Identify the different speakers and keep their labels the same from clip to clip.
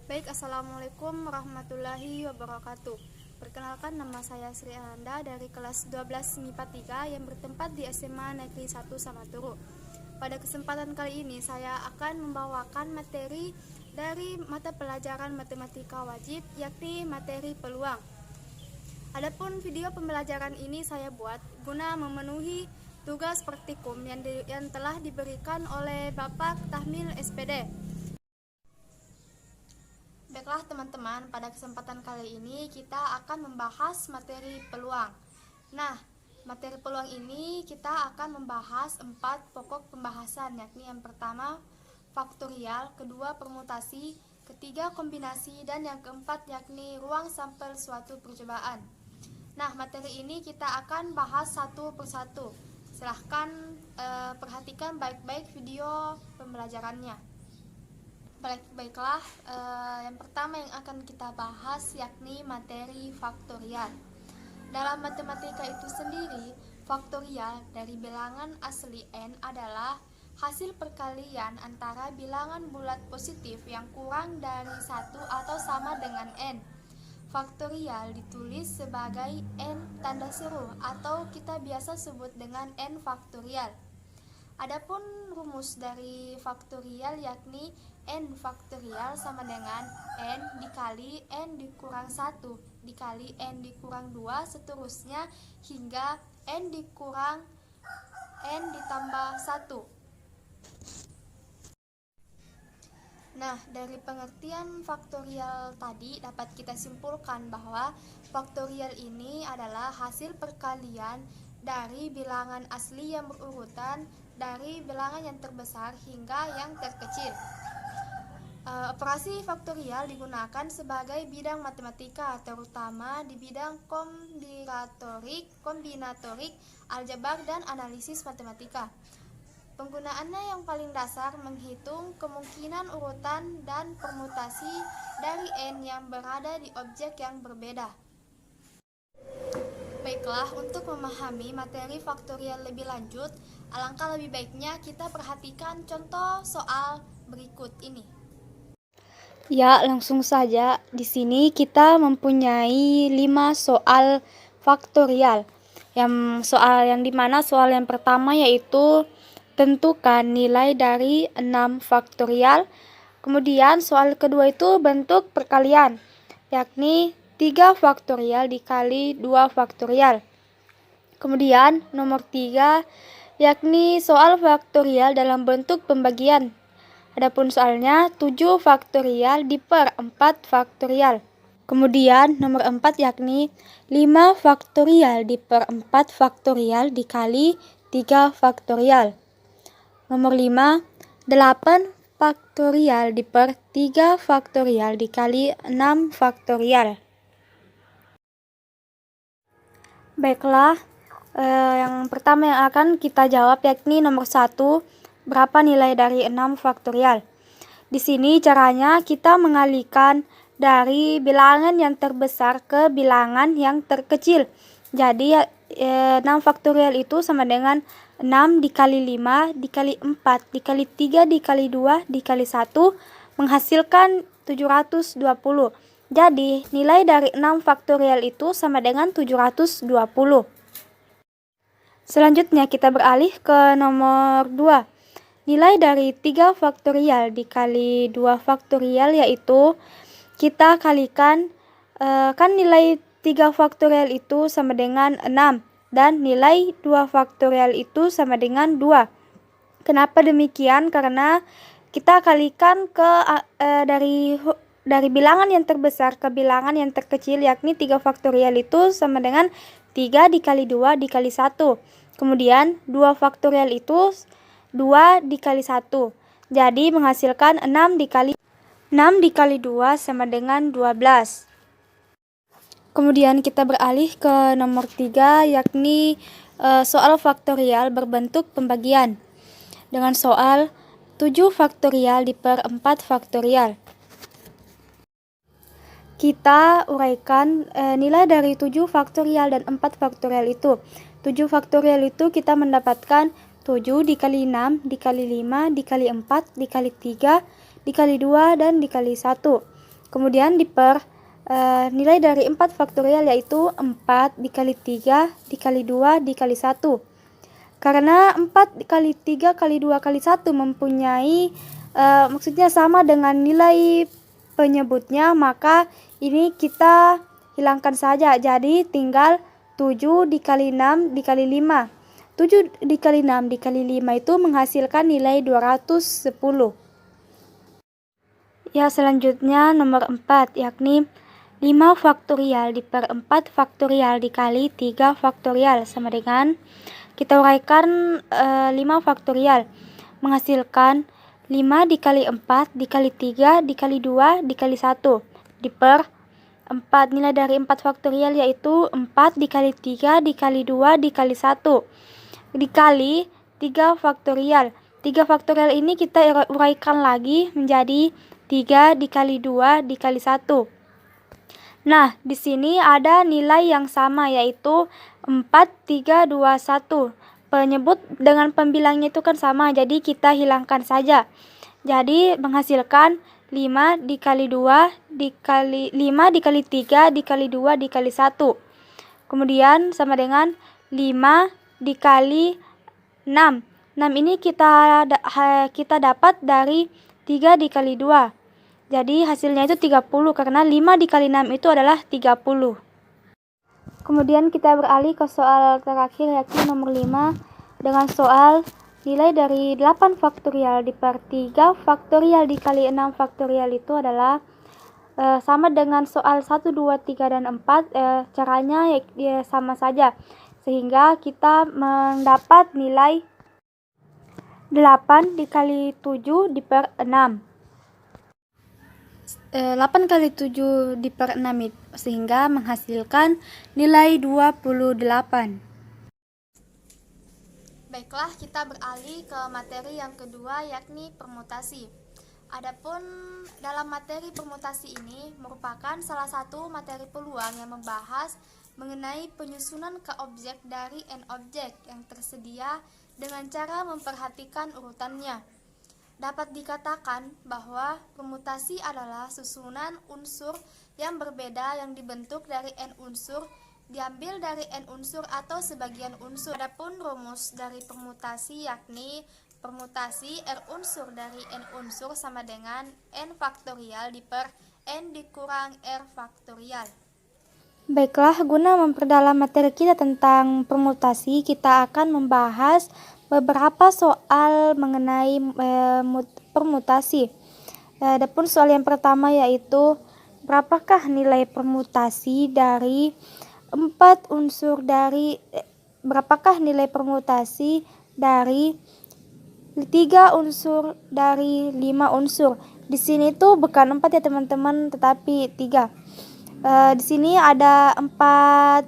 Speaker 1: Baik, Assalamualaikum warahmatullahi wabarakatuh. Perkenalkan, nama saya Sri Ananda dari kelas 12 MIPA 3 yang bertempat di SMA Negeri 1 Samaturu. Pada kesempatan kali ini saya akan membawakan materi dari mata pelajaran matematika wajib, yakni materi peluang. Adapun video pembelajaran ini saya buat guna memenuhi tugas praktikum yang telah diberikan oleh Bapak Tahmil SPD. Baiklah teman-teman, pada kesempatan kali ini kita akan membahas materi peluang. Nah, materi peluang ini kita akan membahas 4 pokok pembahasan, yakni yang pertama faktorial, kedua permutasi, ketiga kombinasi, dan yang keempat yakni ruang sampel suatu percobaan. Nah, materi ini kita akan bahas satu persatu. Silahkan perhatikan baik-baik video pembelajarannya. Baiklah, yang pertama yang akan kita bahas yakni materi faktorial. Dalam matematika itu sendiri, faktorial dari bilangan asli n adalah hasil perkalian antara bilangan bulat positif yang kurang dari 1 atau sama dengan n. Faktorial ditulis sebagai n tanda seru atau kita biasa sebut dengan n faktorial. Adapun rumus dari faktorial yakni n faktorial sama dengan n dikali n dikurang 1 dikali n dikurang 2 seterusnya hingga n dikurang n ditambah 1. Nah, dari pengertian faktorial tadi dapat kita simpulkan bahwa faktorial ini adalah hasil perkalian dari bilangan asli yang berurutan dari bilangan yang terbesar hingga yang terkecil. Operasi faktorial digunakan sebagai bidang matematika, terutama di bidang kombinatorik, aljabar, dan analisis matematika. Penggunaannya yang paling dasar menghitung kemungkinan urutan dan permutasi dari n yang berada di objek yang berbeda. Baiklah, untuk memahami materi faktorial lebih lanjut, alangkah lebih baiknya kita perhatikan contoh soal berikut ini.
Speaker 2: Ya, langsung saja. Di sini kita mempunyai 5 soal faktorial. Soal yang pertama yaitu tentukan nilai dari 6 faktorial. Kemudian soal kedua itu bentuk perkalian, yakni 3 faktorial dikali 2 faktorial. Kemudian nomor 3 yakni soal faktorial dalam bentuk pembagian. Adapun soalnya 7 faktorial diper 4 faktorial. Kemudian nomor 4 yakni 5 faktorial diper 4 faktorial dikali 3 faktorial. Nomor 5, 8 faktorial diper 3 faktorial dikali 6 faktorial. Baiklah, yang pertama yang akan kita jawab yakni nomor 1, berapa nilai dari 6 faktorial. Di sini caranya kita mengalihkan dari bilangan yang terbesar ke bilangan yang terkecil. Jadi 6 faktorial itu sama dengan 6 dikali 5 dikali 4 dikali 3 dikali 2 dikali 1 menghasilkan 720. Jadi, nilai dari 6 faktorial itu sama dengan 720. Selanjutnya kita beralih ke nomor 2. Nilai dari 3 faktorial dikali 2 faktorial yaitu kita kalikan, kan nilai 3 faktorial itu sama dengan 6 dan nilai 2 faktorial itu sama dengan 2. Kenapa demikian? Karena kita kalikan ke dari bilangan yang terbesar ke bilangan yang terkecil, yakni 3 faktorial itu sama dengan 3 dikali 2 dikali 1. Kemudian 2 faktorial itu 2 dikali 1. Jadi menghasilkan 6 dikali 2 sama dengan 12. Kemudian kita beralih ke nomor 3 yakni soal faktorial berbentuk pembagian. Dengan soal 7 faktorial diper 4 faktorial. kita uraikan nilai dari 7 faktorial dan 4 faktorial itu. 7 faktorial itu kita mendapatkan 7 dikali 6, dikali 5, dikali 4, dikali 3, dikali 2, dan dikali 1. Kemudian nilai dari 4 faktorial yaitu 4 dikali 3, dikali 2, dikali 1. Karena 4 dikali 3 kali 2 kali 1 mempunyai maksudnya sama dengan nilai penyebutnya, maka ini kita hilangkan saja. Jadi tinggal 7 dikali 6 dikali 5. 7 dikali 6 dikali 5 itu menghasilkan nilai 210. Ya, selanjutnya nomor 4, yakni 5 faktorial diper 4 faktorial dikali 3 faktorial sama dengan, kita uraikan 5 faktorial menghasilkan 5 dikali 4 dikali 3 dikali 2 dikali 1 diper 4. Nilai dari 4 faktorial yaitu 4 dikali 3 dikali 2 dikali 1 dikali 3 faktorial. 3 faktorial ini kita uraikan lagi menjadi 3 dikali 2 dikali 1. Nah, di sini ada nilai yang sama yaitu 4, 3, 2, 1. Penyebut dengan pembilangnya itu kan sama, jadi kita hilangkan saja. Jadi menghasilkan 5 dikali 2 dikali 5 dikali 3 dikali 2 dikali 1. Kemudian sama dengan 5 dikali 6. 6 ini kita dapat dari 3 dikali 2. Jadi hasilnya itu 30 karena 5 dikali 6 itu adalah 30. Kemudian kita beralih ke soal terakhir yakni nomor 5 dengan soal nilai dari 8 faktorial diper 3 faktorial dikali 6 faktorial itu adalah sama dengan soal 1, 2, 3, dan 4. Caranya ya sama saja, sehingga kita mendapat nilai 8 dikali 7 diper 6. 8 kali 7 diper 6 sehingga menghasilkan nilai 28.
Speaker 1: Baiklah, kita beralih ke materi yang kedua yakni permutasi. Adapun dalam materi permutasi ini merupakan salah satu materi peluang yang membahas mengenai penyusunan ke objek dari n objek yang tersedia dengan cara memperhatikan urutannya. Dapat dikatakan bahwa permutasi adalah susunan unsur yang berbeda yang dibentuk dari n unsur diambil dari n unsur atau sebagian unsur. Adapun rumus dari permutasi yakni permutasi R unsur dari n unsur sama dengan n faktorial diper n dikurang R faktorial.
Speaker 2: Baiklah, guna memperdalam materi kita tentang permutasi, kita akan membahas beberapa soal mengenai permutasi. Adapun soal yang pertama yaitu berapakah nilai permutasi dari 4 unsur dari berapakah nilai permutasi dari 3 unsur dari 5 unsur. Di sini tuh bukan 4 ya teman-teman, tetapi 3. Di sini ada 4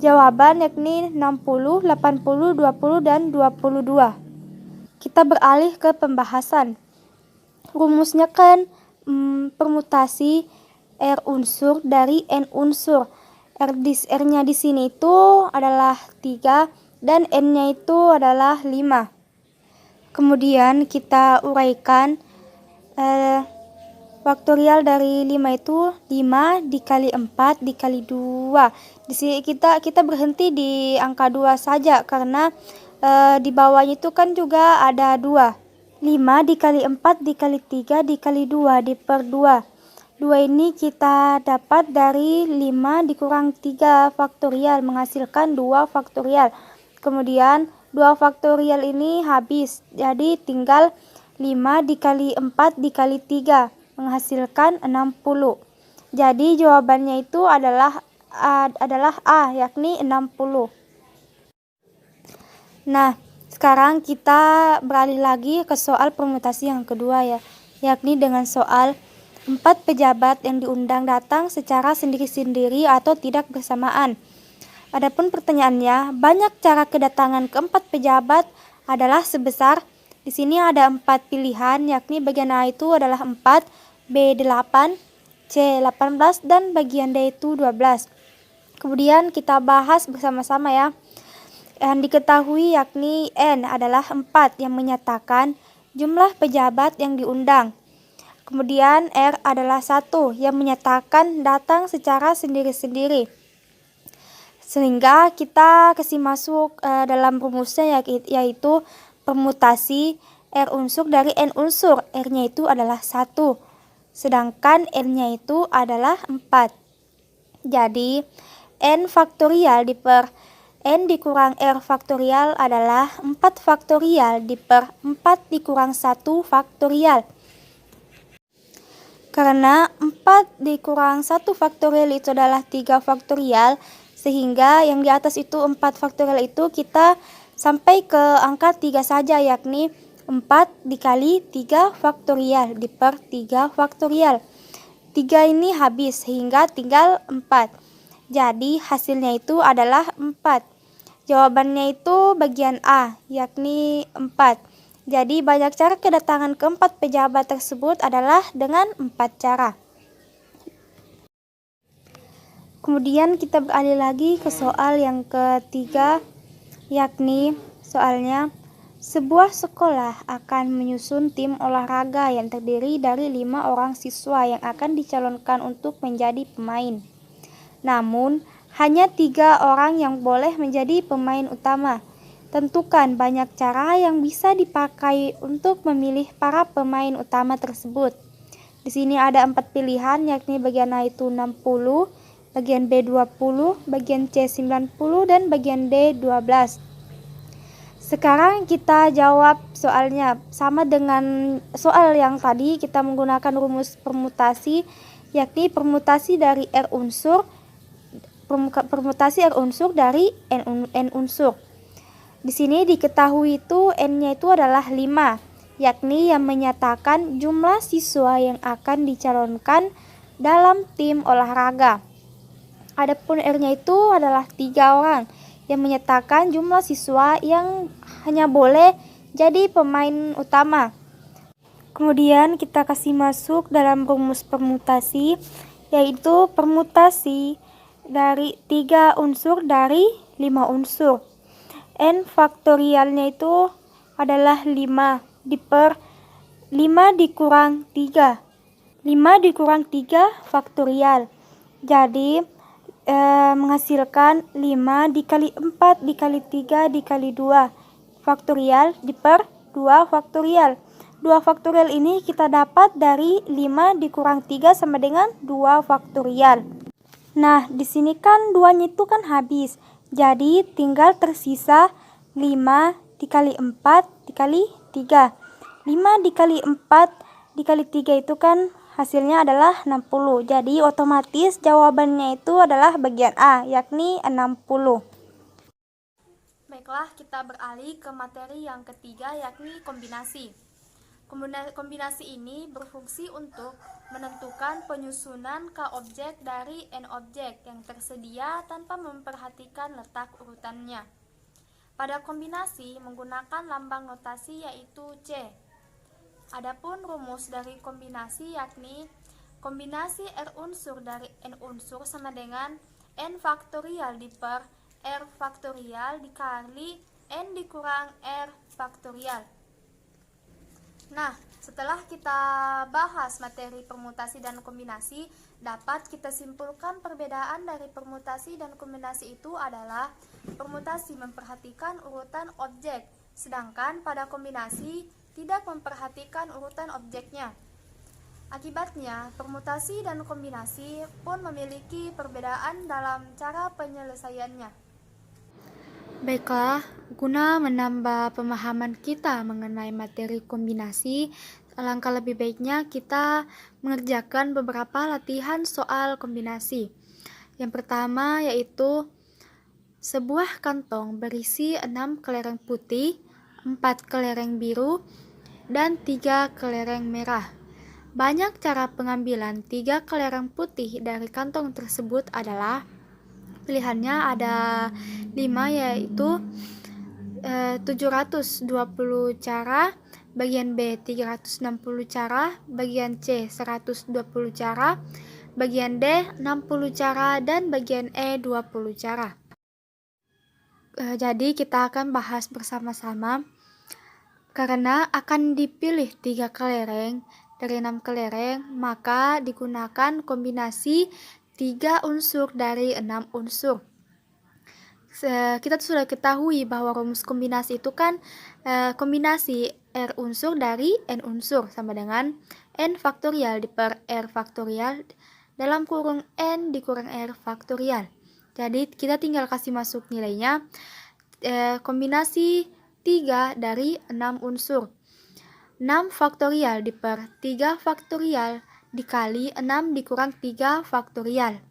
Speaker 2: jawaban yakni 60, 80, 20, dan 22. Kita beralih ke pembahasan. Rumusnya kan permutasi R unsur dari N unsur. R-nya di sini itu adalah 3 dan N-nya itu adalah 5. Kemudian kita uraikan faktorial dari 5 itu 5 dikali 4 dikali 2. Di sini kita berhenti di angka 2 saja karena di bawahnya itu kan juga ada 2. 5 dikali 4 dikali 3 dikali 2 diper 2. 2 ini kita dapat dari 5 dikurang 3 faktorial menghasilkan 2 faktorial. Kemudian 2 faktorial ini habis, jadi tinggal 5 dikali 4 dikali 3 menghasilkan 60. Jadi jawabannya itu adalah A, yakni 60. Nah, sekarang kita beralih lagi ke soal permutasi yang kedua ya, yakni dengan soal 4 pejabat yang diundang datang secara sendiri-sendiri atau tidak bersamaan. Adapun pertanyaannya, banyak cara kedatangan keempat pejabat adalah sebesar. Di sini ada 4 pilihan, yakni bagian A itu adalah 4, B 8, C 18, dan bagian D itu 12. Kemudian kita bahas bersama-sama ya. Yang diketahui yakni N adalah 4 yang menyatakan jumlah pejabat yang diundang. Kemudian R adalah 1 yang menyatakan datang secara sendiri-sendiri. Sehingga kita kasih masuk dalam rumusnya yaitu permutasi R unsur dari N unsur. R-nya itu adalah 1. Sedangkan N-nya itu adalah 4. Jadi N faktorial diper N dikurang R faktorial adalah 4 faktorial diper 4 dikurang 1 faktorial. Karena 4 dikurang 1 faktorial itu adalah 3 faktorial, sehingga yang di atas itu 4 faktorial itu kita sampai ke angka 3 saja, yakni 4 dikali 3 faktorial diper 3 faktorial. 3 ini habis sehingga tinggal 4. Jadi hasilnya itu adalah 4. Jawabannya itu bagian A, yakni 4. Jadi banyak cara kedatangan keempat pejabat tersebut adalah dengan 4 cara. Kemudian kita beralih lagi ke soal yang ketiga, yakni soalnya sebuah sekolah akan menyusun tim olahraga yang terdiri dari 5 orang siswa yang akan dicalonkan untuk menjadi pemain. Namun, hanya 3 orang yang boleh menjadi pemain utama. Tentukan banyak cara yang bisa dipakai untuk memilih para pemain utama tersebut. Di sini ada 4 pilihan, yakni bagian A itu 60, bagian B 20, bagian C 90, dan bagian D 12. Sekarang kita jawab soalnya. Sama dengan soal yang tadi, kita menggunakan rumus permutasi, yakni permutasi dari R unsur dari N unsur. Di sini diketahui itu N-nya itu adalah 5, yakni yang menyatakan jumlah siswa yang akan dicalonkan dalam tim olahraga. Adapun R-nya itu adalah 3 orang yang menyatakan jumlah siswa yang hanya boleh jadi pemain utama. Kemudian kita kasih masuk dalam rumus permutasi, yaitu permutasi dari 3 unsur dari 5 unsur. N faktorialnya itu adalah 5 diper 5 dikurang 3. 5 dikurang 3 faktorial. Jadi menghasilkan 5 dikali 4 dikali 3 dikali 2 faktorial diper 2 faktorial. 2 faktorial ini kita dapat dari 5 dikurang 3 sama dengan 2 faktorial. Nah, di sini kan 2-nya itu kan habis. Jadi tinggal tersisa 5 dikali 4 dikali 3. 5 dikali 4 dikali 3 itu kan hasilnya adalah 60. Jadi otomatis jawabannya itu adalah bagian A, yakni 60.
Speaker 1: Baiklah, kita beralih ke materi yang ketiga, yakni kombinasi. Kombinasi ini berfungsi untuk menentukan penyusunan K objek dari N objek yang tersedia tanpa memperhatikan letak urutannya. Pada kombinasi menggunakan lambang notasi yaitu C. Adapun rumus dari kombinasi yakni kombinasi R unsur dari N unsur sama dengan N faktorial diper R faktorial dikali N dikurang R faktorial. Nah, setelah kita bahas materi permutasi dan kombinasi, dapat kita simpulkan perbedaan dari permutasi dan kombinasi itu adalah permutasi memperhatikan urutan objek, sedangkan pada kombinasi tidak memperhatikan urutan objeknya. Akibatnya, permutasi dan kombinasi pun memiliki perbedaan dalam cara penyelesaiannya.
Speaker 2: Baiklah, guna menambah pemahaman kita mengenai materi kombinasi, alangkah lebih baiknya kita mengerjakan beberapa latihan soal kombinasi. Yang pertama yaitu sebuah kantong berisi 6 kelereng putih, 4 kelereng biru, dan 3 kelereng merah. Banyak cara pengambilan 3 kelereng putih dari kantong tersebut adalah pilihannya ada 5, yaitu 720 cara, bagian B 360 cara, bagian C 120 cara, bagian D 60 cara, dan bagian E 20 cara. Jadi kita akan bahas bersama-sama. Karena akan dipilih 3 kelereng dari 6 kelereng, maka digunakan kombinasi 3 unsur dari 6 unsur. Kita sudah ketahui bahwa rumus kombinasi itu kan kombinasi R unsur dari N unsur sama dengan N faktorial diper R faktorial dalam kurung N dikurang R faktorial. Jadi kita tinggal kasih masuk nilainya, kombinasi 3 dari 6 unsur. 6 faktorial diper 3 faktorial dikali 6 dikurang 3 faktorial.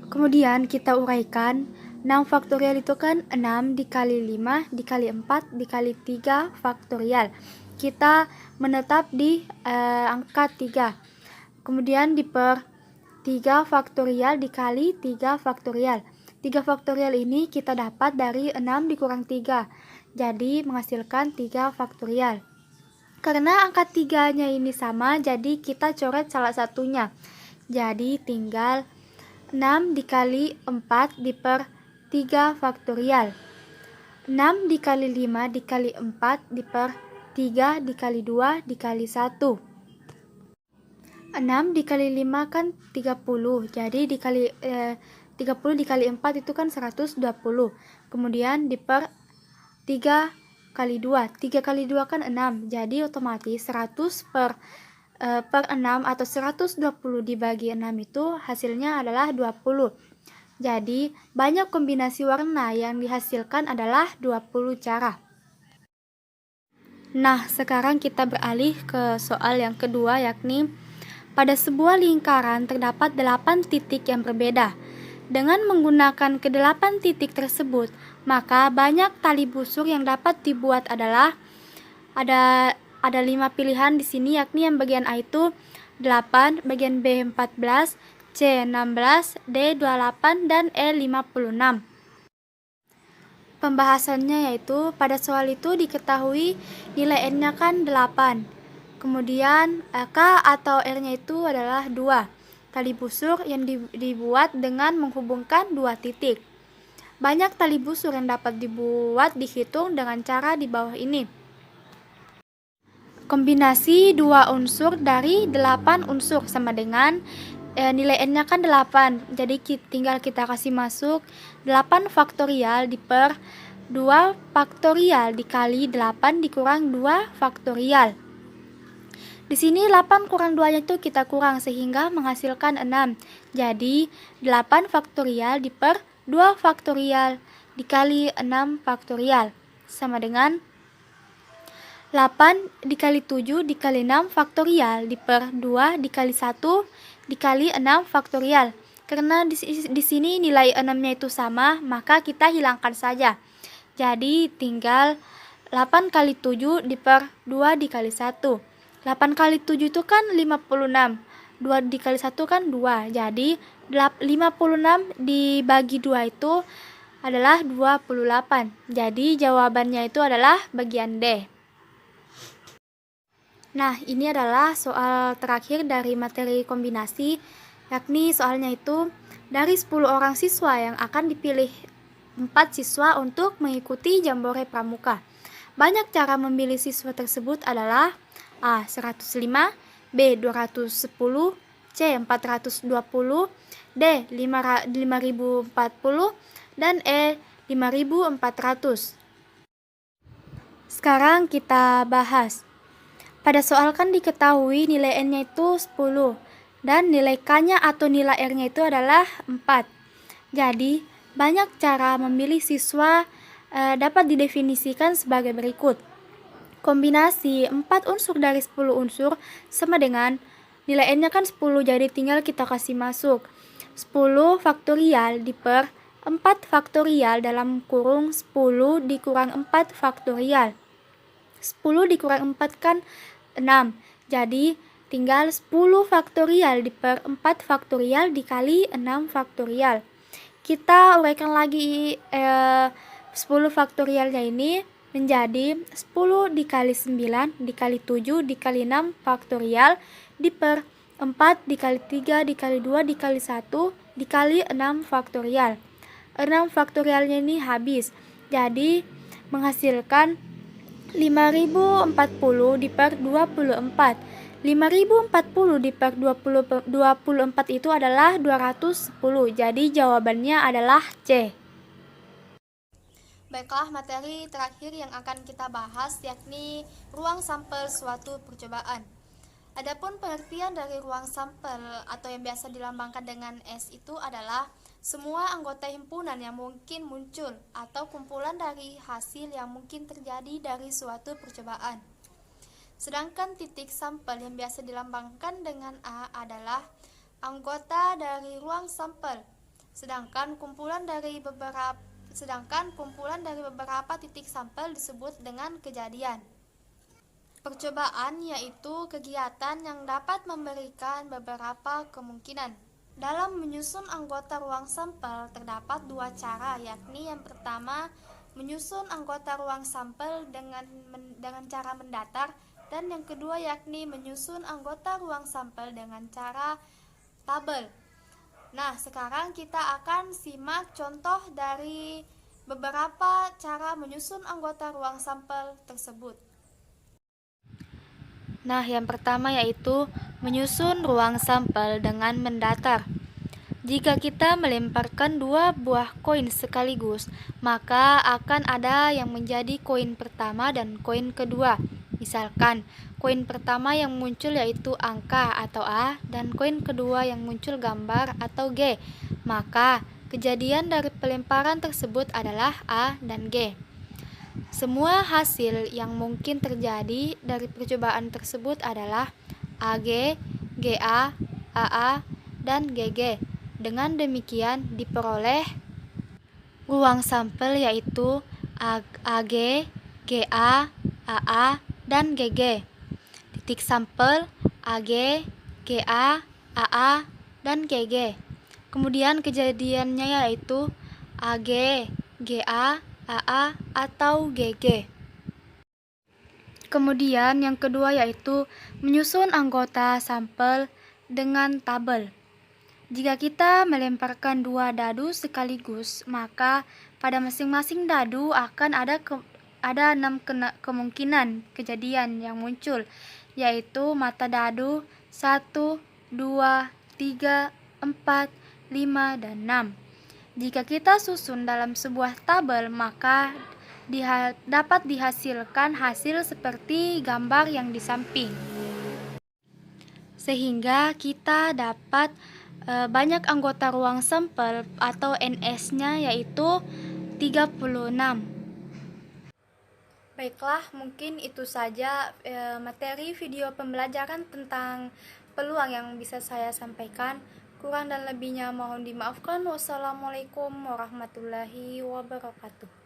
Speaker 2: Kemudian kita uraikan, 6 faktorial itu kan 6 dikali 5 dikali 4 dikali 3 faktorial. Kita menetap di angka 3. Kemudian diper 3 faktorial dikali 3 faktorial. 3 faktorial ini kita dapat dari 6 dikurang 3. Jadi menghasilkan 3 faktorial. Karena angka 3-nya ini sama, jadi kita coret salah satunya. Jadi tinggal 6 dikali 4 diper 3 faktorial. 6 dikali 5 dikali 4 diper 3 dikali 2 dikali 1. 6 dikali 5 kan 30. Jadi dikali 30 dikali 4 itu kan 120. Kemudian diper 3 kali 2. 3 kali 2 kan 6. Jadi otomatis 100 per 6 atau 120 dibagi 6 itu hasilnya adalah 20. Jadi banyak kombinasi warna yang dihasilkan adalah 20 cara. Nah, sekarang kita beralih ke soal yang kedua, yakni pada sebuah lingkaran terdapat 8 titik yang berbeda. Dengan menggunakan ke-8 titik tersebut, maka banyak tali busur yang dapat dibuat adalah ada 5 pilihan di sini, yakni yang bagian A itu 8, bagian B 14, C 16, D 28, dan E 56. Pembahasannya yaitu pada soal itu diketahui nilai N-nya kan 8. Kemudian K atau R-nya itu adalah 2. Tali busur yang dibuat dengan menghubungkan 2 titik. Banyak tali busur yang dapat dibuat dihitung dengan cara di bawah ini. Kombinasi 2 unsur dari 8 unsur sama dengan nilai N-nya kan 8. Jadi tinggal kita kasih masuk 8 faktorial diper 2 faktorial dikali 8 dikurang 2 faktorial. Di sini 8 kurang 2-nya itu kita kurang sehingga menghasilkan 6. Jadi 8 faktorial diper 2 faktorial dikali 6 faktorial sama dengan 8 dikali 7 dikali 6 faktorial diper 2 dikali 1 dikali 6 faktorial. Karena di sini nilai 6-nya itu sama, maka kita hilangkan saja. Jadi tinggal 8 kali 7 diper 2 dikali 1. 8 kali 7 itu kan 56. 2 dikali 1 kan 2. Jadi 56 dibagi 2 itu adalah 28. Jadi jawabannya itu adalah bagian D. Nah, ini adalah soal terakhir dari materi kombinasi, yakni soalnya itu dari 10 orang siswa yang akan dipilih 4 siswa untuk mengikuti Jambore Pramuka. Banyak cara memilih siswa tersebut adalah A. 105, B. 210, C. 420, D. 5040, dan E. 5400. Sekarang kita bahas. Pada soal kan diketahui nilai N-nya itu 10 dan nilai K-nya atau nilai R-nya itu adalah 4. Jadi, banyak cara memilih siswa dapat didefinisikan sebagai berikut. Kombinasi 4 unsur dari 10 unsur sama dengan nilai N-nya kan 10, jadi tinggal kita kasih masuk 10 faktorial diper 4 faktorial dalam kurung 10 dikurang 4 faktorial. 10 dikurang 4 kan 6. Jadi tinggal 10 faktorial diper 4 faktorial dikali 6 faktorial. Kita uraikan lagi 10 faktorialnya ini menjadi 10 dikali 9 dikali 7 dikali 6 faktorial diper 4 dikali 3 dikali 2 dikali 1 dikali 6 faktorial. 6 faktorialnya ini habis. Jadi menghasilkan 5040 diper 24. 5040 diper 24 itu adalah 210. Jadi jawabannya adalah C.
Speaker 1: Baiklah, materi terakhir yang akan kita bahas yakni ruang sampel suatu percobaan. Adapun pengertian dari ruang sampel atau yang biasa dilambangkan dengan S itu adalah semua anggota himpunan yang mungkin muncul atau kumpulan dari hasil yang mungkin terjadi dari suatu percobaan. Sedangkan titik sampel yang biasa dilambangkan dengan A adalah anggota dari ruang sampel. Sedangkan kumpulan dari beberapa titik sampel disebut dengan kejadian. Percobaan yaitu kegiatan yang dapat memberikan beberapa kemungkinan. Dalam menyusun anggota ruang sampel terdapat dua cara, yakni yang pertama menyusun anggota ruang sampel dengan cara mendatar, dan yang kedua yakni menyusun anggota ruang sampel dengan cara tabel. Nah, sekarang kita akan simak contoh dari beberapa cara menyusun anggota ruang sampel tersebut.
Speaker 2: Nah, yang pertama yaitu menyusun ruang sampel dengan mendatar. Jika kita melemparkan dua buah koin sekaligus, maka akan ada yang menjadi koin pertama dan koin kedua. Misalkan, koin pertama yang muncul yaitu angka atau A, dan koin kedua yang muncul gambar atau G. Maka, kejadian dari pelemparan tersebut adalah A dan G. Semua hasil yang mungkin terjadi dari percobaan tersebut adalah AG, GA, AA, dan GG. Dengan demikian diperoleh ruang sampel yaitu AG, GA, AA, dan GG. Titik sampel AG, GA, AA, dan GG. Kemudian kejadiannya yaitu AG, GA, AA, atau GG. Kemudian yang kedua yaitu menyusun anggota sampel dengan tabel. Jika kita melemparkan dua dadu sekaligus, maka pada masing-masing dadu akan ada 6 kemungkinan kejadian yang muncul, yaitu mata dadu 1, 2, 3, 4, 5, dan 6. Jika kita susun dalam sebuah tabel, maka dapat dihasilkan hasil seperti gambar yang di samping. Sehingga kita dapat banyak anggota ruang sampel atau NS-nya yaitu 36. Baiklah, mungkin itu saja materi video pembelajaran tentang peluang yang bisa saya sampaikan. Kurang dan lebihnya mohon dimaafkan. Wassalamualaikum warahmatullahi wabarakatuh.